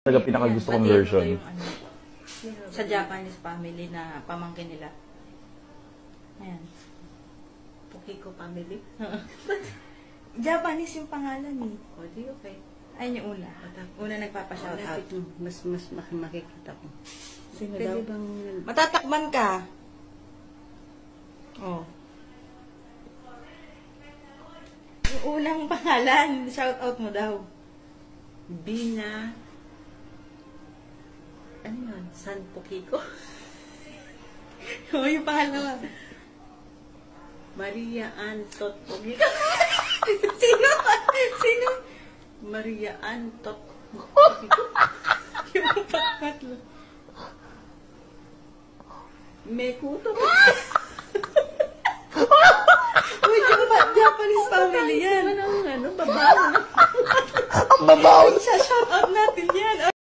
Talaga pinakagusto kong version. Yung, sa Japanese family na pamangkin nila. Ayan. Pukiko family. Japanese yung pangalan eh. O, di okay. Ayun yung una. Una nagpapa-shout out. Mas makikita ko. Sino Pwede daw? bang... Matatakban ka. Oh. Yung unang pangalan, shout out mo daw. Bina... Ano yun? San Pukiko? Oh, yung pangalawa. Maria Ann Tot Pukiko. Sino? Sino? Maria Ann Tot Pukiko. Yung pangatlo. Mekuto. Uy, Japanese family yan. Ano, babaw na. Ang babaw! Shout out natin yan.